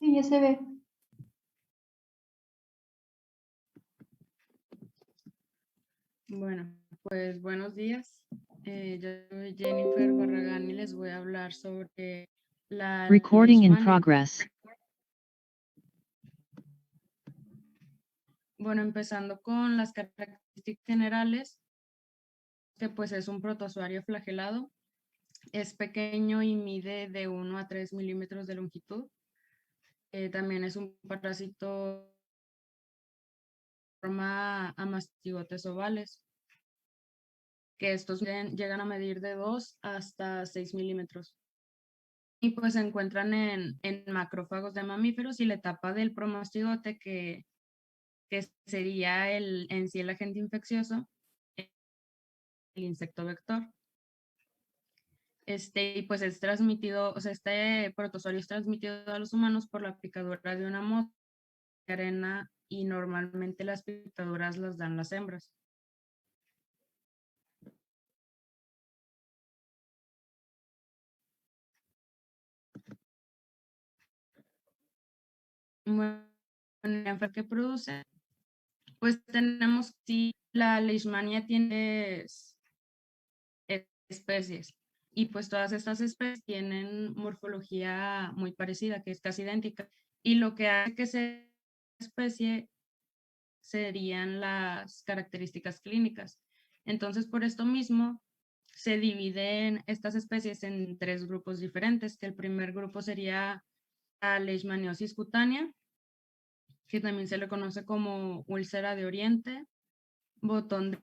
Sí, ya se ve. Bueno, pues buenos días. Yo soy Jennifer Barragán y les voy a hablar sobre la Recording in leishmania. progress. Bueno, empezando con las características generales, que pues es un protozoario flagelado, es pequeño y mide de 1 a 3 milímetros de longitud. También es un parásito forma a mastigotes ovales, que estos llegan a medir de 2 hasta 6 milímetros. Y pues se encuentran en macrófagos de mamíferos y la etapa del promastigote, que sería en sí el agente infeccioso, el insecto vector. Y pues es transmitido, o sea, este protozoario es transmitido a los humanos por la picadura de una mosca de arena, y normalmente las picaduras las dan las hembras. Bueno, la enfermedad que produce, pues tenemos, sí, la leishmania tiene especies, y pues todas estas especies tienen morfología muy parecida, que es casi idéntica, y lo que hace que sea especie serían las características clínicas. Entonces, por esto mismo, se dividen estas especies en 3 grupos diferentes, que el primer grupo sería la leishmaniosis cutánea, que también se le conoce como úlcera de Oriente, botón de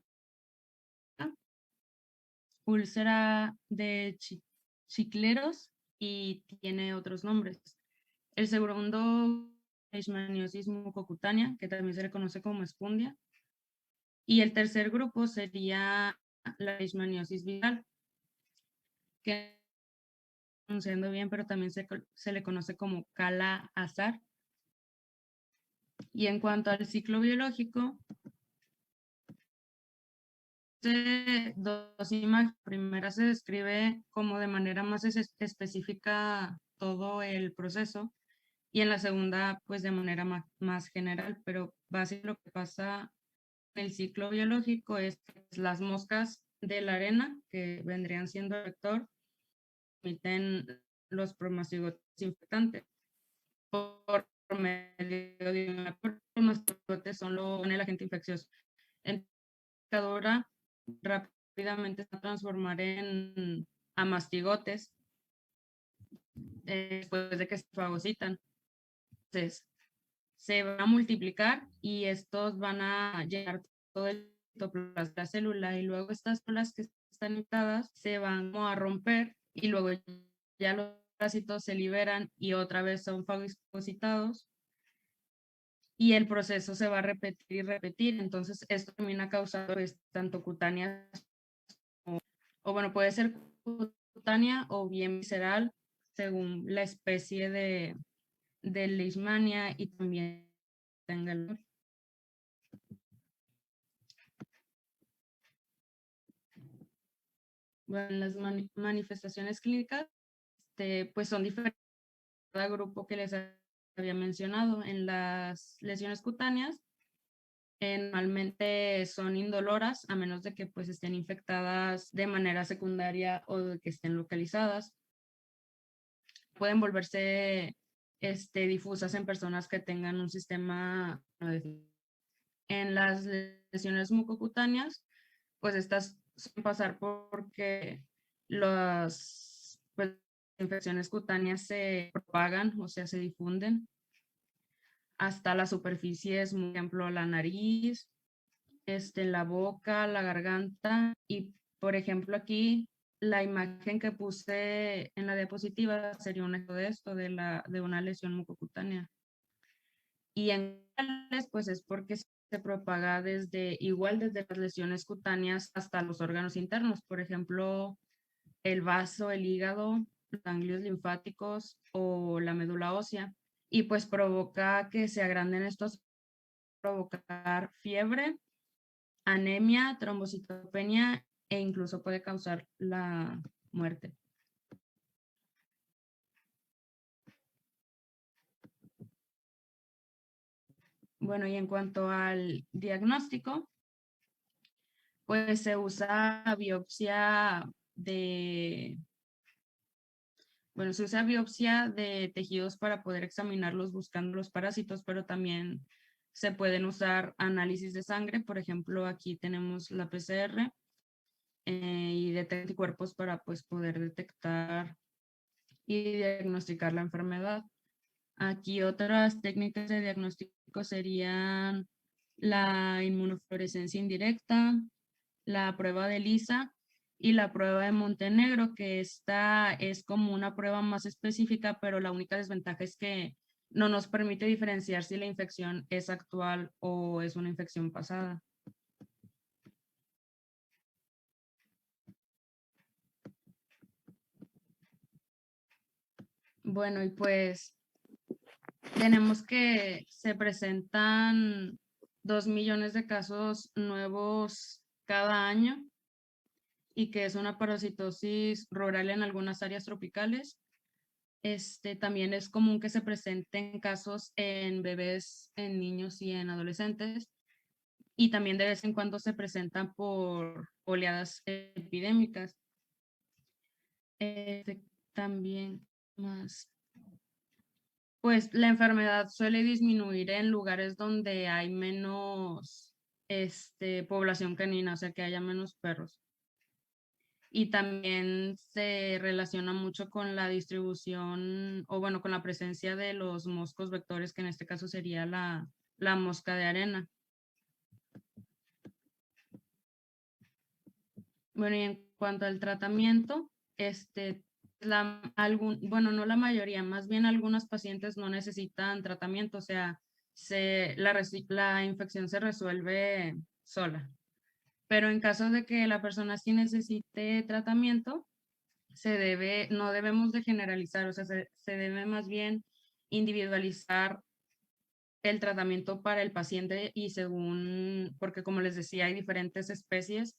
úlcera de chicleros, y tiene otros nombres. El segundo, leishmaniosis mucocutánea, que también se le conoce como espundia. Y el tercer grupo sería la leishmaniosis viral, que no pronunciando bien, pero también se le conoce como cala azar. Y en cuanto al ciclo biológico, dos imágenes. La primera se describe como de manera más específica todo el proceso, y en la segunda pues de manera más general, pero básicamente lo que pasa en el ciclo biológico es que las moscas de la arena, que vendrían siendo el vector, emiten los promastigotes infectantes por medio de una promastigotes, son el agente infeccioso. En picadura rápidamente se va a transformar en amastigotes después de que se fagocitan. Entonces, se van a multiplicar y estos van a llenar todo el citoplasma de la célula, y luego estas células que están infectadas se van a romper, y luego ya los parásitos se liberan y otra vez son fagocitados, y el proceso se va a repetir y repetir. Entonces esto termina causando pues, tanto cutáneas o bueno, puede ser cutánea o bien visceral, según la especie de leishmania, y también tenga el... Bueno, las manifestaciones clínicas pues son diferentes de cada grupo que les había mencionado. En las lesiones cutáneas, normalmente son indoloras, a menos de que pues estén infectadas de manera secundaria o de que estén localizadas. Pueden volverse difusas en personas que tengan un sistema. En las lesiones mucocutáneas, pues estas suelen pasar porque las pues, infecciones cutáneas se propagan, o sea, se difunden hasta las superficies, por ejemplo, la nariz, la boca, la garganta. Y, por ejemplo, aquí la imagen que puse en la diapositiva sería un ejemplo de esto, de una lesión mucocutánea. Y en pues es porque se propaga desde las lesiones cutáneas hasta los órganos internos, por ejemplo, el vaso, el hígado, los ganglios linfáticos o la médula ósea. Y pues provoca que se agranden estos, provocar fiebre, anemia, trombocitopenia, e incluso puede causar la muerte. Bueno, y en cuanto al diagnóstico, pues se usa biopsia de, bueno, se usa biopsia de tejidos para poder examinarlos buscando los parásitos, pero también se pueden usar análisis de sangre. Por ejemplo, aquí tenemos la PCR y detecta anticuerpos para pues poder detectar y diagnosticar la enfermedad. Aquí otras técnicas de diagnóstico serían la inmunofluorescencia indirecta, la prueba de Lisa y la prueba de Montenegro, que esta es como una prueba más específica, pero la única desventaja es que no nos permite diferenciar si la infección es actual o es una infección pasada. Bueno, y pues tenemos que se presentan 2 millones de casos nuevos cada año y que es una parasitosis rural en algunas áreas tropicales. También es común que se presenten casos en bebés, en niños y en adolescentes, y también de vez en cuando se presentan por oleadas epidémicas. También más, pues la enfermedad suele disminuir en lugares donde hay menos población canina, o sea que haya menos perros. Y también se relaciona mucho con la distribución o bueno, con la presencia de los moscos vectores, que en este caso sería la mosca de arena. Bueno, y en cuanto al tratamiento, bueno, no la mayoría, más bien algunos pacientes no necesitan tratamiento, o sea, la infección se resuelve sola. Pero en caso de que la persona sí necesite tratamiento, no debemos de generalizar, o sea, se debe más bien individualizar el tratamiento para el paciente y porque como les decía, hay diferentes especies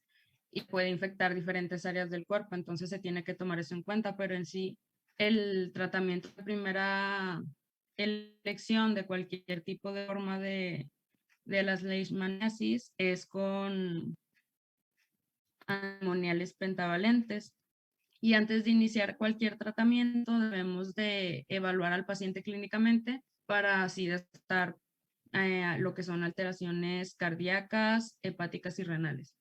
y puede infectar diferentes áreas del cuerpo, entonces se tiene que tomar eso en cuenta, pero en sí el tratamiento de primera elección de cualquier tipo de forma de las leishmaniasis es con ammoniales pentavalentes. Y antes de iniciar cualquier tratamiento, debemos de evaluar al paciente clínicamente para así detectar lo que son alteraciones cardíacas, hepáticas y renales.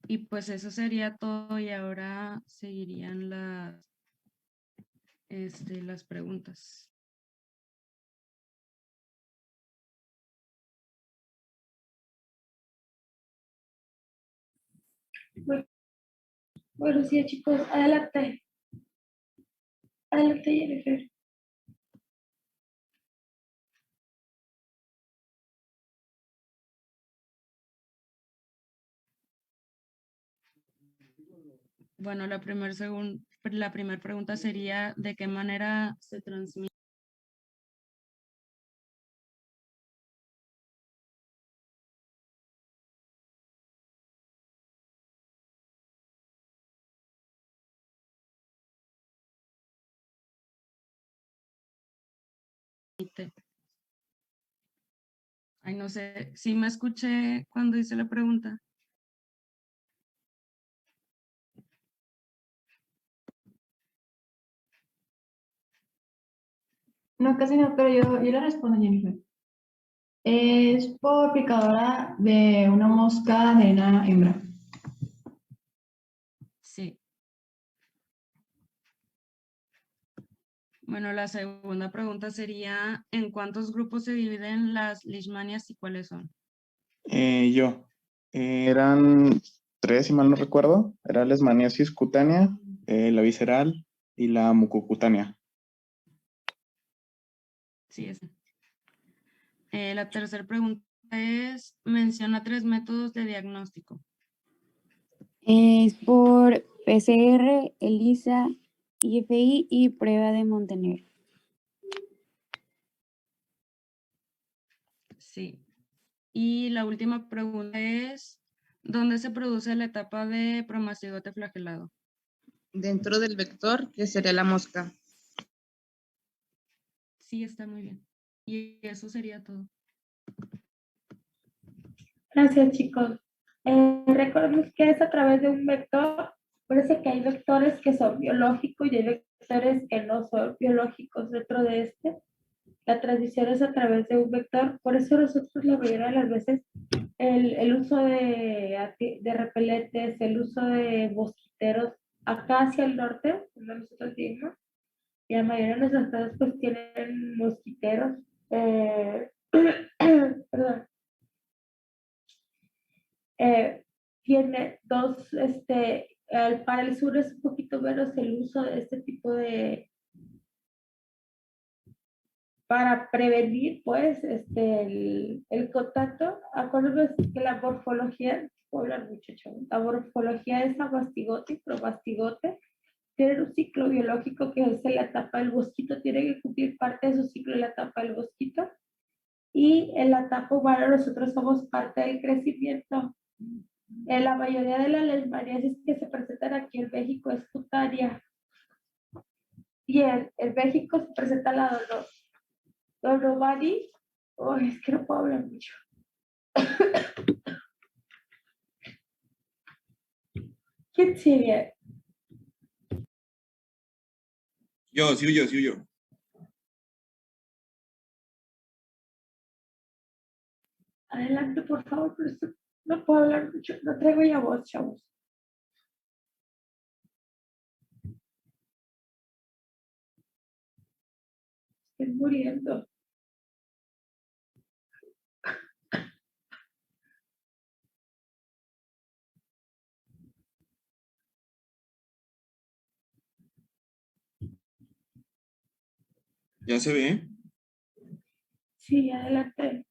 Y pues eso sería todo y ahora seguirían las preguntas. Bueno, sí, chicos, adelante. Adelante, Jennifer. Bueno, la primera pregunta sería, ¿de qué manera se transmite? Ay, no sé, si me escuché cuando hice la pregunta. No, casi no, pero yo le respondo, Jennifer. Es por picadora de una mosca de arena hembra. Sí. Bueno, la segunda pregunta sería, ¿en cuántos grupos se dividen las leishmanias y cuáles son? Eran 3, si mal no recuerdo. Era la leishmaniasis cutánea, la visceral y la mucocutánea. Sí, esa. La tercera pregunta es, menciona 3 métodos de diagnóstico. Es por PCR, ELISA, IFI y prueba de Montenegro. Sí. Y la última pregunta es, ¿dónde se produce la etapa de promastigote flagelado? Dentro del vector, que sería la mosca. Sí, está muy bien. Y eso sería todo. Gracias, chicos. Recordemos que es a través de un vector. Parece que hay vectores que son biológicos y hay vectores que no son biológicos dentro de este. La transición es a través de un vector. Por eso nosotros la mayoría de las veces el uso de repelentes, el uso de mosquiteros acá hacia el norte, donde nosotros vivimos, y la mayoría de nuestras casas pues tienen mosquiteros. Perdón. Tiene dos, para el sur es un poquito menos el uso de este tipo de, para prevenir, pues, el contacto. Acuérdense que la morfología, puedo hablar mucho, chavos, la morfología es amastigote y promastigote. Tienen un ciclo biológico que es en la etapa del mosquito, tiene que cumplir parte de su ciclo en la etapa del mosquito. Y en la etapa humana nosotros somos parte del crecimiento. En la mayoría de las leishmaniasis que se presentan aquí en México es cutánea. Y en México se presenta la donovani. Oh, es que no puedo hablar mucho. ¿Quién sigue? Sigo yo. Adelante, por favor, pero no puedo hablar mucho. No traigo ya voz, chavos. Estoy muriendo. ¿Ya se ve? Sí, adelante.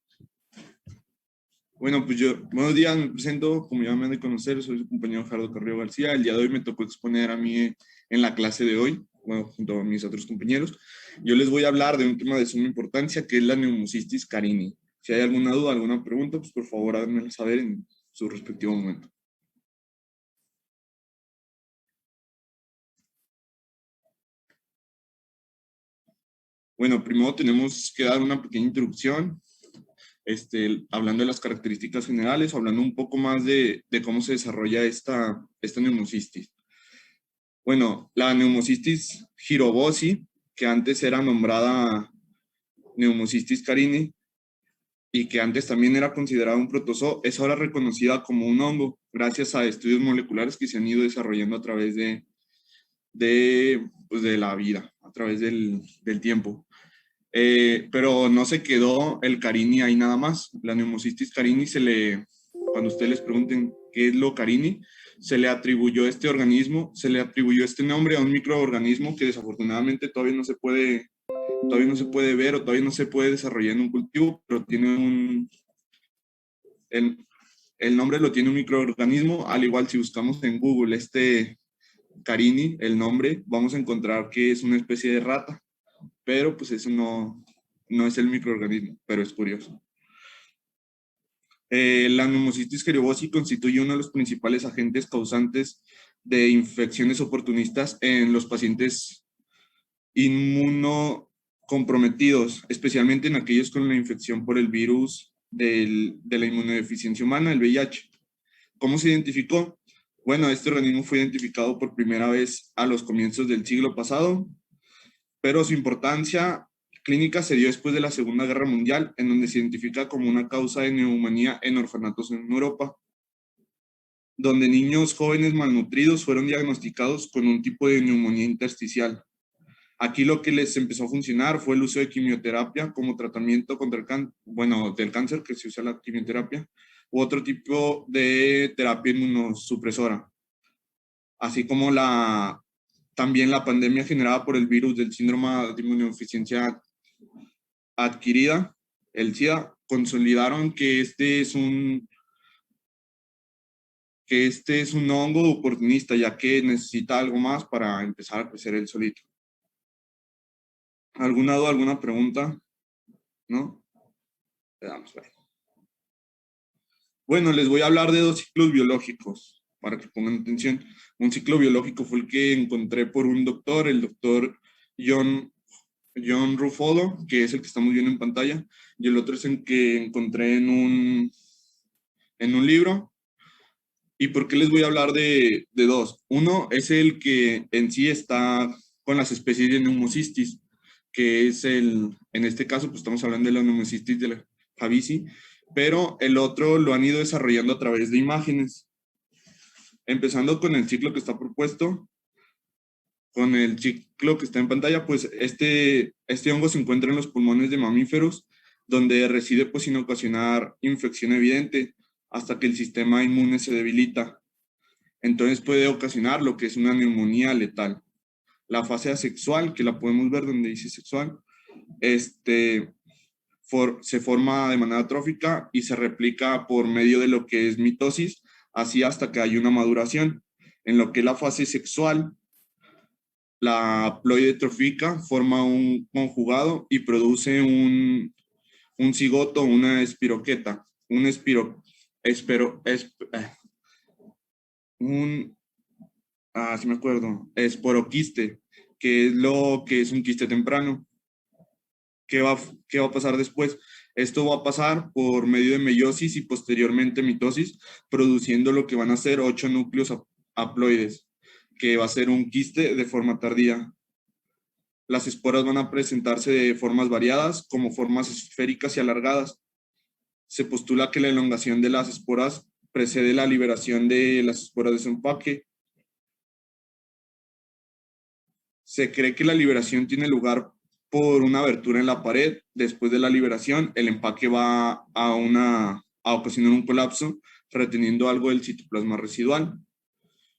Bueno, pues buenos días, me presento, como ya me han de conocer, soy su compañero Gerardo Carrillo García. El día de hoy me tocó exponer a mí en la clase de hoy, bueno, junto a mis otros compañeros. Yo les voy a hablar de un tema de suma importancia, que es la Pneumocystis carini. Si hay alguna duda, alguna pregunta, pues por favor háganmela saber en su respectivo momento. Bueno, primero tenemos que dar una pequeña introducción, hablando de las características generales, hablando un poco más de cómo se desarrolla esta pneumocystis. Bueno, la Pneumocystis jirobosi, que antes era nombrada Pneumocystis carini y que antes también era considerada un protozoo, es ahora reconocida como un hongo gracias a estudios moleculares que se han ido desarrollando a través pues de la vida, a través del tiempo. Pero no se quedó el carini ahí nada más. La Pneumocystis carini cuando ustedes les pregunten qué es lo carini, se le atribuyó este organismo, se le atribuyó este nombre a un microorganismo que desafortunadamente todavía no se puede ver o todavía no se puede desarrollar en un cultivo, pero tiene el nombre lo tiene un microorganismo. Al igual, si buscamos en Google carini, el nombre, vamos a encontrar que es una especie de rata, pero pues eso no es el microorganismo, pero es curioso. La Pneumocystis jirobosi constituye uno de los principales agentes causantes de infecciones oportunistas en los pacientes inmunocomprometidos, especialmente en aquellos con la infección por el virus de la inmunodeficiencia humana, el VIH. ¿Cómo se identificó? Bueno, este organismo fue identificado por primera vez a los comienzos del siglo pasado, pero su importancia clínica se dio después de la Segunda Guerra Mundial, en donde se identifica como una causa de neumonía en orfanatos en Europa, donde niños jóvenes malnutridos fueron diagnosticados con un tipo de neumonía intersticial. Aquí lo que les empezó a funcionar fue el uso de quimioterapia como tratamiento contra del cáncer, que se usa la quimioterapia, u otro tipo de terapia inmunosupresora, así como también la pandemia generada por el virus del síndrome de inmunodeficiencia adquirida, el SIDA, consolidaron que este es un hongo oportunista, ya que necesita algo más para empezar a crecer él solito. ¿Alguna duda, alguna pregunta? ¿No? Le damos ahí. Bueno, les voy a hablar de dos ciclos biológicos, para que pongan atención. Un ciclo biológico fue el que encontré por un doctor, el doctor John John Ruffolo, que es el que estamos viendo en pantalla, y el otro es el que encontré en un libro. ¿Y por qué les voy a hablar de dos? Uno es el que en sí está con las especies de Pneumocystis, que es en este caso, pues estamos hablando de la Pneumocystis de la Javici, pero el otro lo han ido desarrollando a través de imágenes. Empezando con el ciclo que está propuesto, con el ciclo que está en pantalla, pues este hongo se encuentra en los pulmones de mamíferos, donde reside pues sin ocasionar infección evidente, hasta que el sistema inmune se debilita. Entonces puede ocasionar lo que es una neumonía letal. La fase asexual, que la podemos ver donde dice sexual, se forma de manera trófica y se replica por medio de lo que es mitosis, así hasta que hay una maduración. En lo que es la fase sexual, la haploide trofica forma un conjugado y produce un cigoto, una espiroqueta, sí me acuerdo, esporoquiste, que es lo que es un quiste temprano. ¿Qué va a pasar después? Esto va a pasar por medio de meiosis y posteriormente mitosis, produciendo lo que van a ser 8 núcleos haploides, que va a ser un quiste de forma tardía. Las esporas van a presentarse de formas variadas, como formas esféricas y alargadas. Se postula que la elongación de las esporas precede la liberación de las esporas de su empaque. Se cree que la liberación tiene lugar por una abertura en la pared. Después de la liberación, el empaque va a ocasionar un colapso, reteniendo algo del citoplasma residual.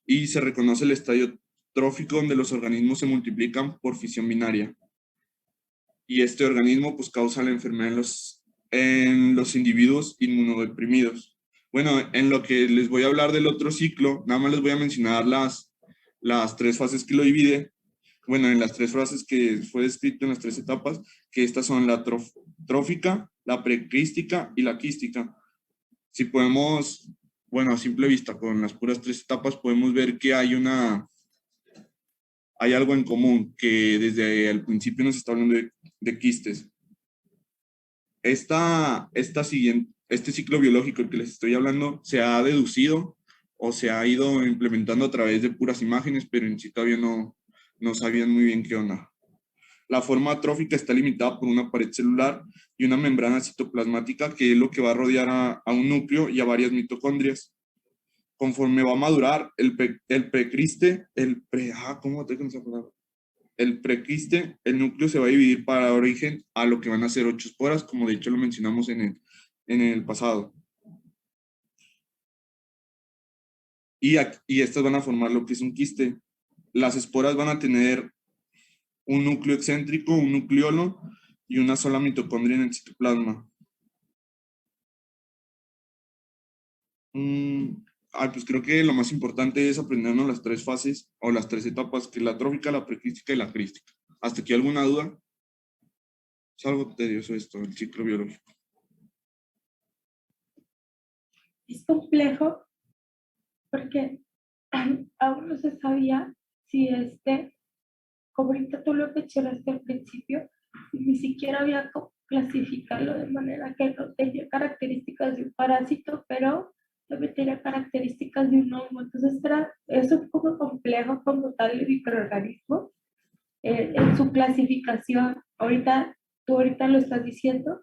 Y se reconoce el estadio trófico, donde los organismos se multiplican por fisión binaria. Y este organismo pues causa la enfermedad en los individuos inmunodeprimidos. Bueno, en lo que les voy a hablar del otro ciclo, nada más les voy a mencionar las 3 fases que lo divide. Bueno, en las 3 fases que fue descrito en las 3 etapas, que estas son la trófica, la precrística y la quística. Si podemos, bueno, a simple vista, con las puras 3 etapas, podemos ver que hay algo en común, que desde el principio nos está hablando de quistes. Este ciclo biológico del que les estoy hablando se ha deducido o se ha ido implementando a través de puras imágenes, pero en sí todavía no sabían muy bien qué onda. La forma trófica está limitada por una pared celular y una membrana citoplasmática, que es lo que va a rodear a un núcleo y a varias mitocondrias. Conforme va a madurar, el prequiste, el núcleo se va a dividir para dar origen a lo que van a ser 8 esporas, como de hecho lo mencionamos en el pasado. Y estas van a formar lo que es un quiste. Las esporas van a tener un núcleo excéntrico, un nucleolo y una sola mitocondria en el citoplasma. Pues creo que lo más importante es aprendernos las 3 fases o las 3 etapas, que es la trófica, la precrística y la crística. ¿Hasta aquí alguna duda? Es algo tedioso esto, el ciclo biológico. Es complejo porque aún no se sabía si como ahorita tú lo mencionaste al principio, ni siquiera había cómo clasificarlo de manera que no tenía características de un parásito, pero también tenía características de un hongo. Entonces es un poco complejo como tal el microorganismo en su clasificación. Tú ahorita lo estás diciendo,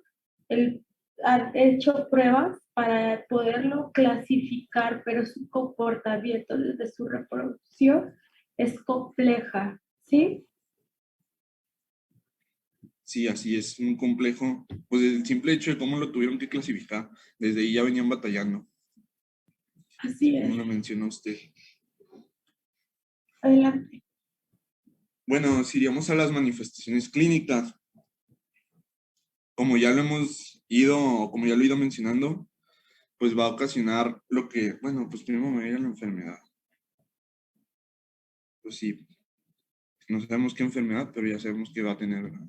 han hecho pruebas para poderlo clasificar, pero su comportamiento desde su reproducción es compleja, ¿sí? Sí, así es, un complejo. Pues el simple hecho de cómo lo tuvieron que clasificar, desde ahí ya venían batallando. Así es. Como lo mencionó usted. Adelante. Bueno, si iríamos a las manifestaciones clínicas, como ya lo he ido mencionando, pues va a ocasionar pues primero me voy a ir a la enfermedad. Pues sí, no sabemos qué enfermedad, pero ya sabemos que va a tener, ¿verdad?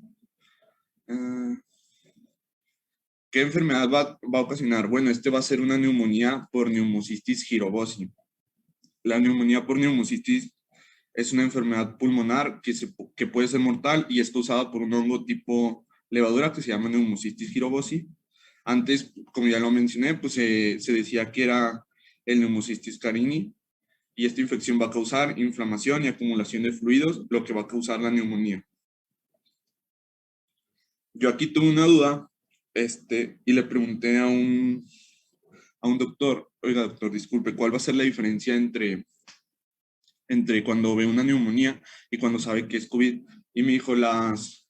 ¿Qué enfermedad va a ocasionar? Bueno, va a ser una neumonía por Pneumocystis jirovosii. La neumonía por Pneumocystis es una enfermedad pulmonar que que puede ser mortal y es causada por un hongo tipo levadura que se llama Pneumocystis jirovosii. Antes, como ya lo mencioné, pues se decía que era el Pneumocystis carinii, y esta infección va a causar inflamación y acumulación de fluidos, lo que va a causar la neumonía. Yo aquí tuve una duda, y le pregunté a un doctor, oiga doctor, disculpe, ¿cuál va a ser la diferencia entre cuando ve una neumonía y cuando sabe que es COVID? Y me dijo, las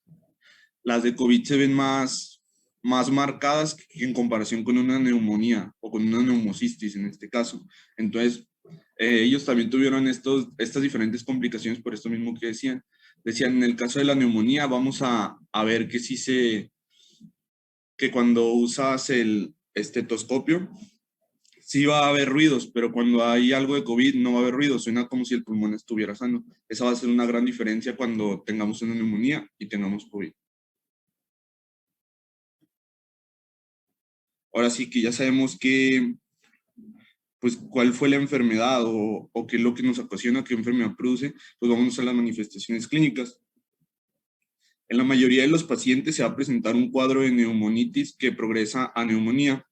de COVID se ven más marcadas en comparación con una neumonía o con una neumocistis en este caso. Entonces, ellos también tuvieron estas diferentes complicaciones por esto mismo que decían. Decían, en el caso de la neumonía, vamos a ver que que cuando usas el estetoscopio, sí va a haber ruidos, pero cuando hay algo de COVID no va a haber ruidos, suena como si el pulmón estuviera sano. Esa va a ser una gran diferencia cuando tengamos una neumonía y tengamos COVID. Ahora sí que ya sabemos pues, cuál fue la enfermedad o qué es lo que nos ocasiona, qué enfermedad produce, pues vamos a las manifestaciones clínicas. En la mayoría de los pacientes se va a presentar un cuadro de neumonitis que progresa a neumonía.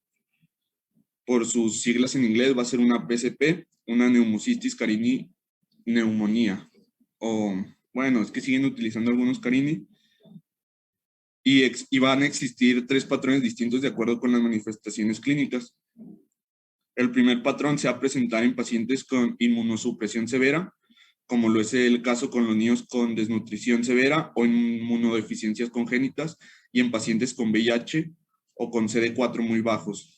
Por sus siglas en inglés va a ser una PCP, una Pneumocystis carinii neumonía. O, bueno, es que siguen utilizando algunos carini. Y van a existir 3 patrones distintos de acuerdo con las manifestaciones clínicas. El primer patrón se va a presentar en pacientes con inmunosupresión severa, como lo es el caso con los niños con desnutrición severa o inmunodeficiencias congénitas, y en pacientes con VIH o con CD4 muy bajos.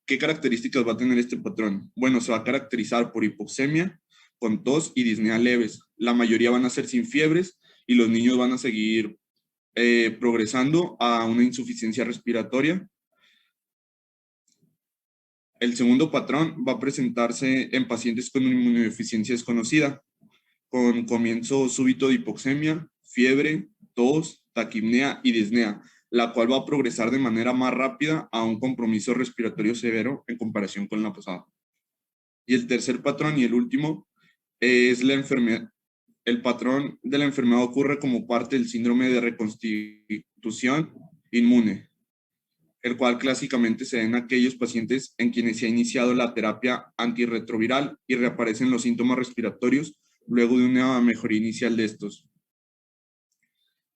¿Qué características va a tener este patrón? Bueno, se va a caracterizar por hipoxemia, con tos y disnea leves. La mayoría van a ser sin fiebres y los niños van a seguir progresando a una insuficiencia respiratoria. El segundo patrón va a presentarse en pacientes con inmunodeficiencia desconocida, con comienzo súbito de hipoxemia, fiebre, tos, taquipnea y disnea, la cual va a progresar de manera más rápida a un compromiso respiratorio severo en comparación con la pasada. Y el tercer patrón y el último es la enfermedad. El patrón de la enfermedad ocurre como parte del síndrome de reconstitución inmune, el cual clásicamente se da en aquellos pacientes en quienes se ha iniciado la terapia antirretroviral y reaparecen los síntomas respiratorios luego de una mejoría inicial de estos.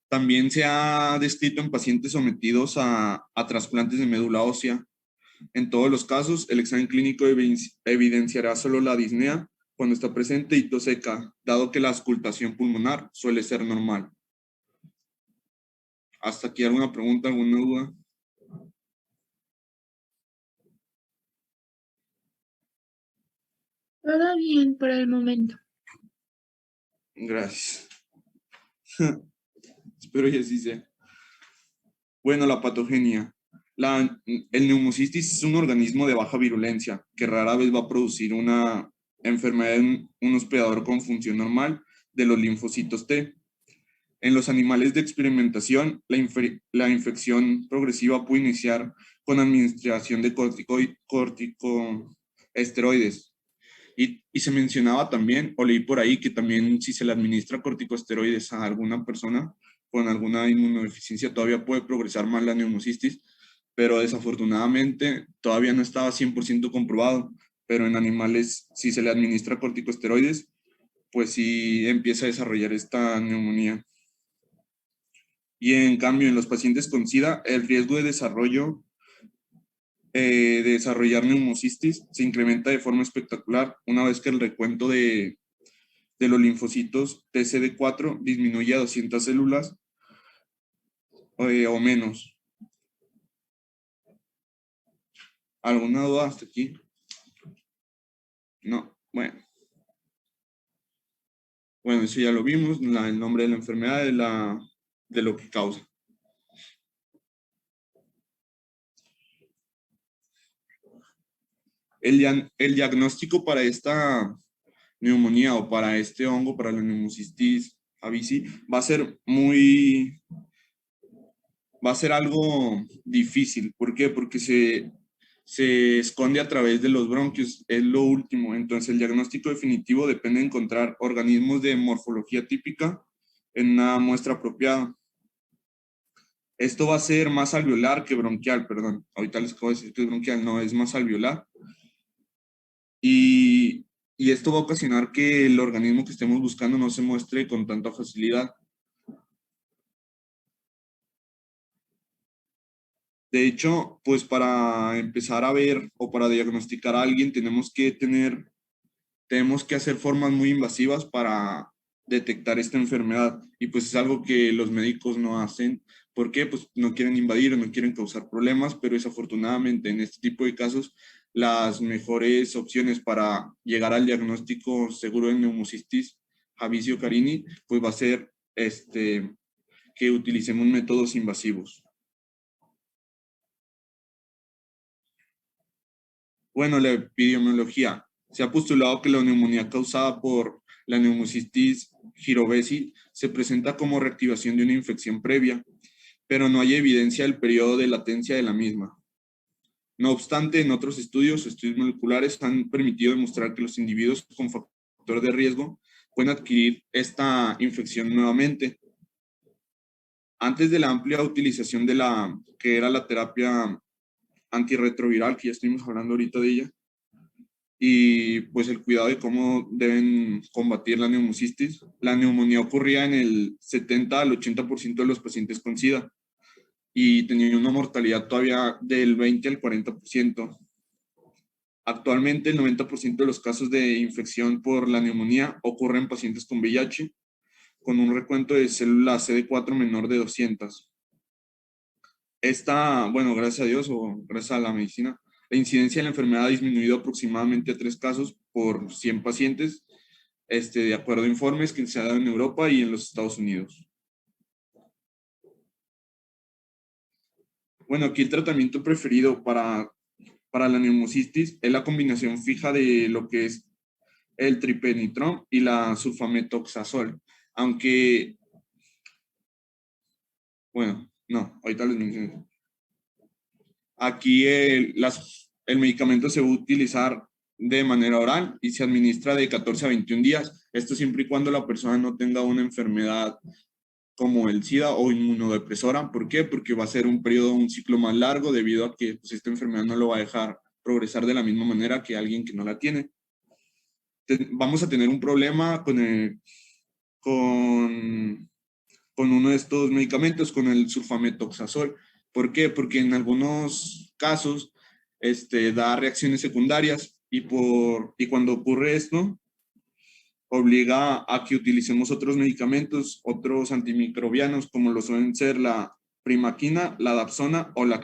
También se ha descrito en pacientes sometidos a trasplantes de médula ósea. En todos los casos, el examen clínico evidenciará solo la disnea cuando está presente y tos seca, dado que la auscultación pulmonar suele ser normal. ¿Hasta aquí alguna pregunta, alguna duda? Todo bien por el momento. Gracias. Espero que así sea. Bueno, la patogenia. El neumocistis es un organismo de baja virulencia que rara vez va a producir una enfermedad en un hospedador con función normal de los linfocitos T. En los animales de experimentación, la infección progresiva puede iniciar con administración de corticosteroides. Y se mencionaba también, o leí por ahí, que también si se le administra corticosteroides a alguna persona con alguna inmunodeficiencia, todavía puede progresar más la neumocistis, pero desafortunadamente todavía no estaba 100% comprobado. Pero en animales, si se le administra corticosteroides, pues sí empieza a desarrollar esta neumonía. Y en cambio, en los pacientes con SIDA, el riesgo de desarrollar neumocistis se incrementa de forma espectacular una vez que el recuento de los linfocitos TCD4 disminuye a 200 células o menos. ¿Alguna duda hasta aquí? No, bueno. Bueno, eso ya lo vimos, el nombre de la enfermedad, de lo que causa. El diagnóstico para esta neumonía o para este hongo, para la Pneumocystis jirovosii, va a ser algo difícil. ¿Por qué? Porque se esconde a través de los bronquios, es lo último. Entonces el diagnóstico definitivo depende de encontrar organismos de morfología típica en una muestra apropiada. Esto va a ser más alveolar que bronquial, perdón. Ahorita les acabo de decir que es bronquial, no, es más alveolar. Y esto va a ocasionar que el organismo que estemos buscando no se muestre con tanta facilidad. De hecho, pues para empezar a ver o para diagnosticar a alguien tenemos que hacer formas muy invasivas para detectar esta enfermedad. Y pues es algo que los médicos no hacen. ¿Por qué? Pues no quieren invadir o no quieren causar problemas, pero desafortunadamente en este tipo de casos las mejores opciones para llegar al diagnóstico seguro de neumocistis Javicio Carini, pues va a ser que utilicemos métodos invasivos. Bueno, la epidemiología. Se ha postulado que la neumonía causada por la neumocistis jirovesi se presenta como reactivación de una infección previa, pero no hay evidencia del periodo de latencia de la misma. No obstante, en otros estudios moleculares han permitido demostrar que los individuos con factor de riesgo pueden adquirir esta infección nuevamente. Antes de la amplia utilización de que era la terapia antirretroviral, que ya estuvimos hablando ahorita de ella, y pues el cuidado de cómo deben combatir la neumocistis. La neumonía ocurría en el 70 al 80% de los pacientes con SIDA y tenía una mortalidad todavía del 20 al 40%. Actualmente el 90% de los casos de infección por la neumonía ocurren en pacientes con VIH, con un recuento de células CD4 menor de 200. Bueno, gracias a Dios o gracias a la medicina, la incidencia de la enfermedad ha disminuido aproximadamente a 3 casos por 100 pacientes, de acuerdo a informes que se han dado en Europa y en los Estados Unidos. Bueno, aquí el tratamiento preferido para la neumocistis es la combinación fija de lo que es el tripenitrón y la sulfametoxazol, aunque, bueno, no, ahorita les menciono. Aquí el medicamento se va a utilizar de manera oral y se administra de 14 a 21 días. Esto siempre y cuando la persona no tenga una enfermedad como el SIDA o inmunodepresora. ¿Por qué? Porque va a ser un ciclo más largo debido a que pues, esta enfermedad no lo va a dejar progresar de la misma manera que alguien que no la tiene. Vamos a tener un problema con uno de estos medicamentos, con el sulfametoxazol. ¿Por qué? Porque en algunos casos da reacciones secundarias y cuando ocurre esto, obliga a que utilicemos otros medicamentos, otros antimicrobianos, como lo suelen ser la primaquina, la dapsona o la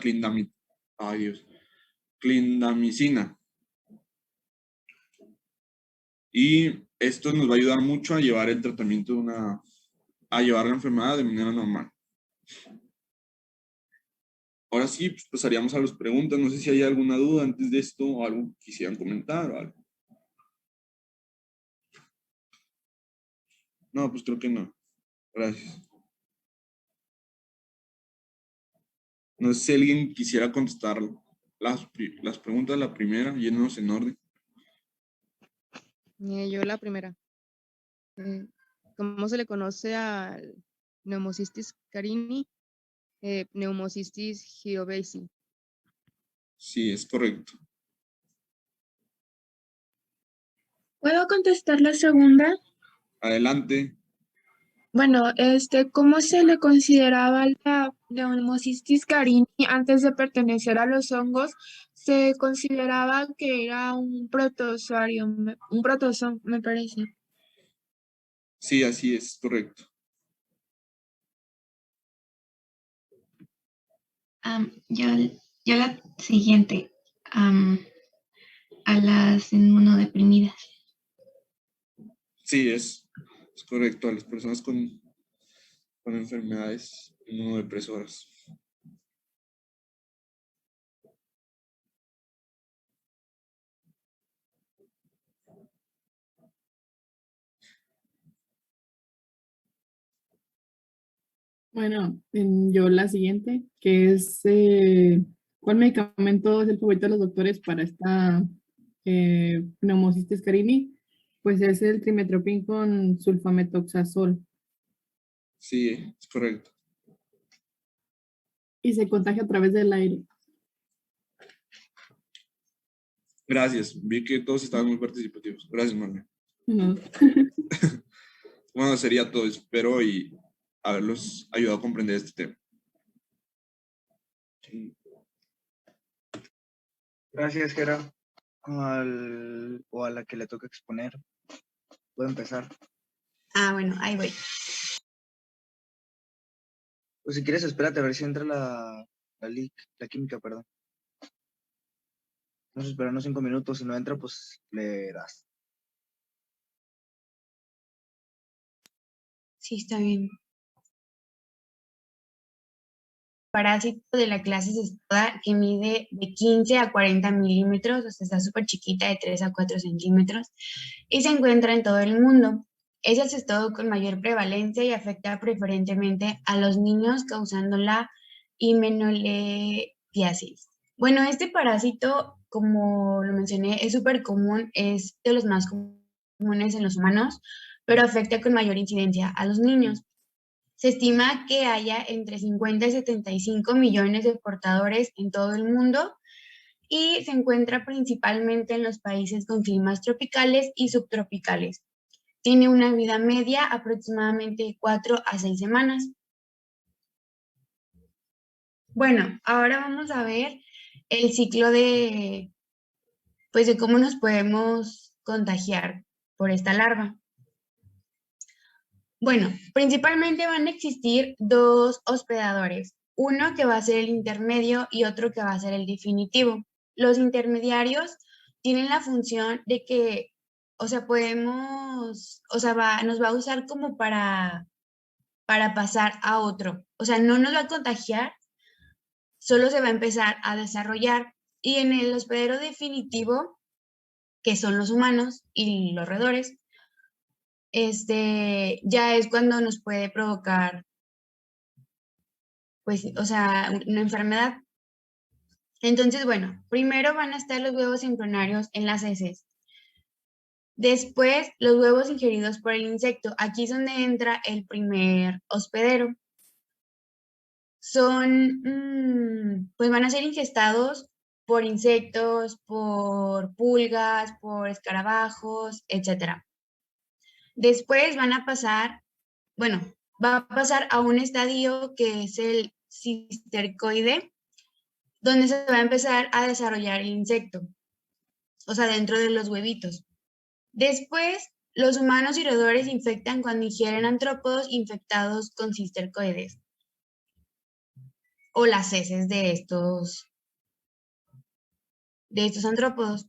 clindamicina. Y esto nos va a ayudar mucho a llevar el tratamiento a llevar la enfermedad de manera normal. Ahora sí, pues pasaríamos a las preguntas. No sé si hay alguna duda antes de esto o algo que quisieran comentar o algo. No, pues creo que no. Gracias. No sé si alguien quisiera contestar las preguntas, la primera, yéndonos en orden. Yo la primera. ¿Cómo se le conoce al neumocistis carini? Neumocistis jirovesi. Sí, es correcto. ¿Puedo contestar la segunda? Adelante. Bueno, ¿cómo se le consideraba la neumocistis carini antes de pertenecer a los hongos? Se consideraba que era un protozoario, un protozoo, me parece. Sí, así es, correcto. Yo la siguiente, a las inmunodeprimidas. Sí, es correcto. A las personas con enfermedades inmunodepresoras. Bueno, yo la siguiente, que es, ¿cuál medicamento es el favorito de los doctores para esta pneumocitis carini? Pues es el trimetoprim con sulfametoxazol. Sí, es correcto. Y se contagia a través del aire. Gracias. Vi que todos estaban muy participativos. Gracias, Manuel. Ujú. Bueno, sería todo. Espero y haberlos ayudado a comprender este tema. Sí. Gracias, Gera. O a la que le toca exponer. Puedo empezar. Bueno, ahí voy. Pues si quieres, espérate a ver si entra la química, perdón. Vamos a esperar unos 5 minutos. Si no entra, pues le das. Sí, está bien. Parásito de la clase Cestoda que mide de 15 a 40 milímetros, o sea, está súper chiquita, de 3 a 4 centímetros, y se encuentra en todo el mundo. Es el cestodo con mayor prevalencia y afecta preferentemente a los niños, causando la himenoletiasis. Bueno, este parásito, como lo mencioné, es súper común, es de los más comunes en los humanos, pero afecta con mayor incidencia a los niños. Se estima que haya entre 50 y 75 millones de portadores en todo el mundo y se encuentra principalmente en los países con climas tropicales y subtropicales. Tiene una vida media aproximadamente de 4 a 6 semanas. Bueno, ahora vamos a ver el ciclo de cómo nos podemos contagiar por esta larva. Bueno, principalmente van a existir dos hospedadores, uno que va a ser el intermedio y otro que va a ser el definitivo. Los intermediarios tienen la función de que, nos va a usar como para pasar a otro. O sea, no nos va a contagiar, solo se va a empezar a desarrollar. Y en el hospedero definitivo, que son los humanos y los roedores, ya es cuando nos puede provocar, una enfermedad. Entonces, bueno, primero van a estar los huevos embrionarios en las heces. Después, los huevos ingeridos por el insecto. Aquí es donde entra el primer hospedero. Van a ser ingestados por insectos, por pulgas, por escarabajos, etc. Después va a pasar a un estadio que es el cistercoide, donde se va a empezar a desarrollar el insecto, o sea, dentro de los huevitos. Después, los humanos y roedores infectan cuando ingieren artrópodos infectados con cistercoides, o las heces de estos artrópodos.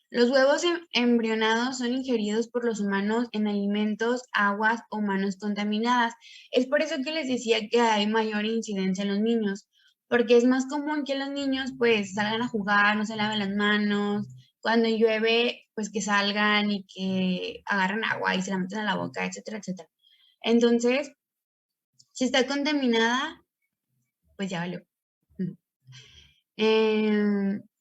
Los huevos embrionados son ingeridos por los humanos en alimentos, aguas o manos contaminadas. Es por eso que les decía que hay mayor incidencia en los niños, porque es más común que los niños pues salgan a jugar, no se laven las manos, cuando llueve pues que salgan y que agarren agua y se la meten a la boca, etcétera, etcétera. Entonces, si está contaminada, pues ya valió.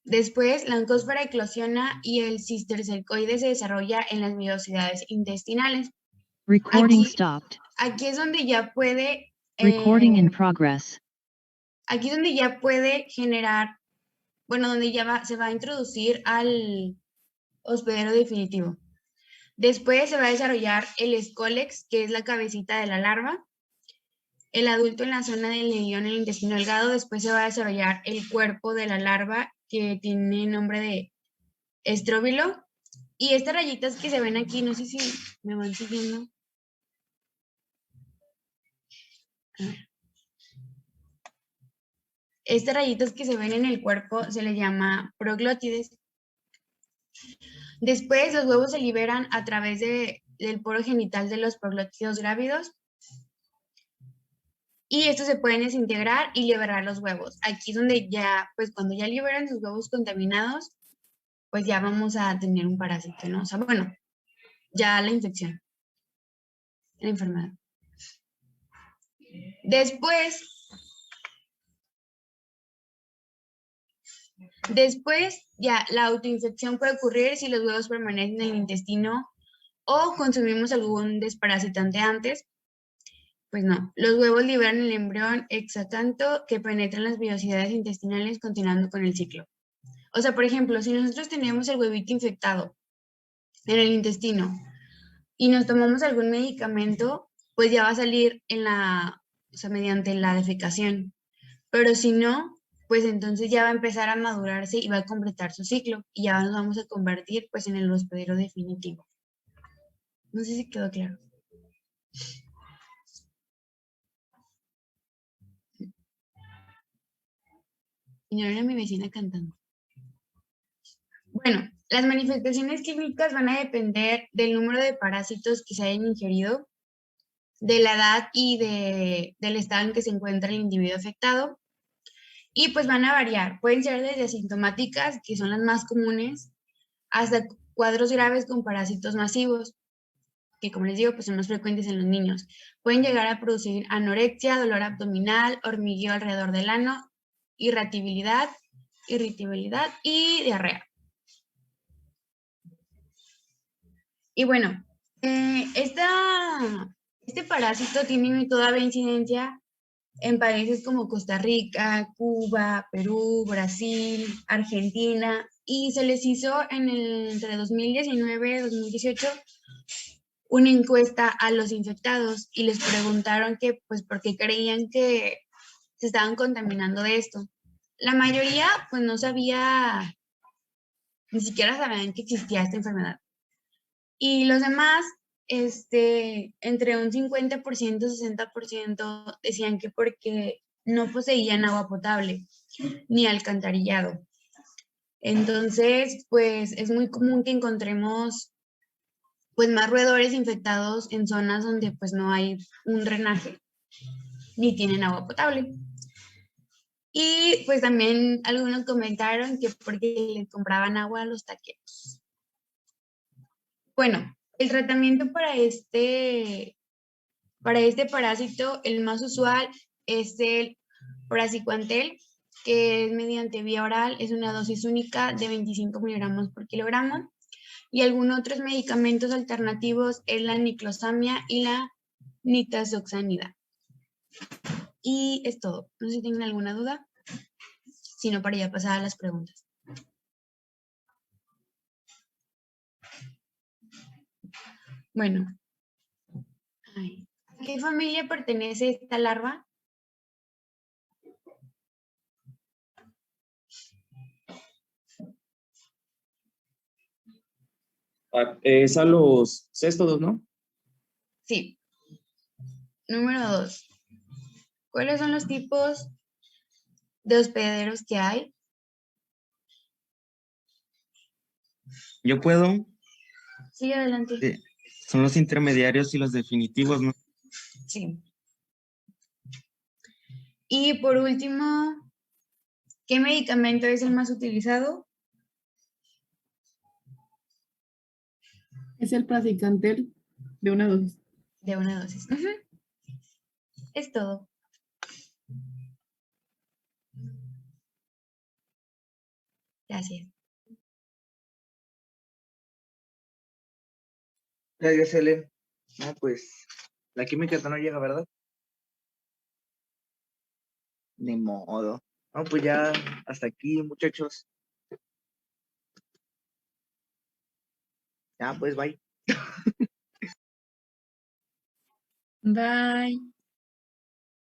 Después, la oncósfera eclosiona y el cistercercoide se desarrolla en las miosidades intestinales. Recording stopped. Aquí es donde ya puede... Recording in progress. Aquí es donde ya puede generar, donde ya se va a introducir al hospedero definitivo. Después se va a desarrollar el escólex, que es la cabecita de la larva. El adulto en la zona del neguión en el intestino delgado. Después se va a desarrollar el cuerpo de la larva, que tiene nombre de estróbilo. Y estas rayitas que se ven aquí, no sé si me van siguiendo. Estas rayitas que se ven en el cuerpo se les llama proglótides. Después los huevos se liberan a través del poro genital de los proglótidos grávidos. Y estos se pueden desintegrar y liberar los huevos. Aquí es donde ya, pues cuando ya liberan sus huevos contaminados, pues ya vamos a tener un parásito, ¿no? O sea, ya la infección, la enfermedad. Después ya la autoinfección puede ocurrir si los huevos permanecen en el intestino o consumimos algún desparasitante antes, pues no. Los huevos liberan el embrión hexacanto que penetra en las vellosidades intestinales continuando con el ciclo. O sea, por ejemplo, si nosotros tenemos el huevito infectado en el intestino y nos tomamos algún medicamento, pues ya va a salir o sea, mediante la defecación. Pero si no, pues entonces ya va a empezar a madurarse y va a completar su ciclo y ya nos vamos a convertir pues en el hospedero definitivo. No sé si quedó claro. Y ahora mi vecina cantando. Bueno, las manifestaciones clínicas van a depender del número de parásitos que se hayan ingerido, de la edad y del estado en que se encuentra el individuo afectado. Y pues van a variar. Pueden ser desde asintomáticas, que son las más comunes, hasta cuadros graves con parásitos masivos, que como les digo, pues son más frecuentes en los niños. Pueden llegar a producir anorexia, dolor abdominal, hormigueo alrededor del ano, irritabilidad y diarrea. Y bueno, este parásito tiene todavía incidencia en países como Costa Rica, Cuba, Perú, Brasil, Argentina, y se les hizo entre 2019 y 2018 una encuesta a los infectados y les preguntaron que, pues, por qué creían que se estaban contaminando de esto. La mayoría, pues, no sabía, ni siquiera sabían que existía esta enfermedad. Y los demás, entre un 50% y 60% decían que porque no poseían agua potable ni alcantarillado. Entonces, pues es muy común que encontremos pues más roedores infectados en zonas donde pues no hay un drenaje ni tienen agua potable. Y pues también algunos comentaron que porque les compraban agua a los taqueros. Bueno, el tratamiento para este parásito, el más usual es el praziquantel, que es mediante vía oral, es una dosis única de 25 miligramos por kilogramo. Y algunos otros medicamentos alternativos es la niclosamida y la nitazoxanida. Y es todo. No sé si tienen alguna duda, sino para ya pasar a las preguntas. Bueno, ¿a qué familia pertenece esta larva? Es a los céstodos, ¿no? Sí. Número 2. ¿Cuáles son los tipos de hospederos que hay? Yo puedo. Sí, adelante. Son los intermediarios y los definitivos, ¿no? Sí. Y por último, ¿qué medicamento es el más utilizado? Es el praziquantel de una dosis. De una dosis. Es todo. Gracias. Gracias, Helen. No, pues la química no llega, ¿verdad? Ni modo. No, pues ya hasta aquí, muchachos. Ya, pues, bye. Bye.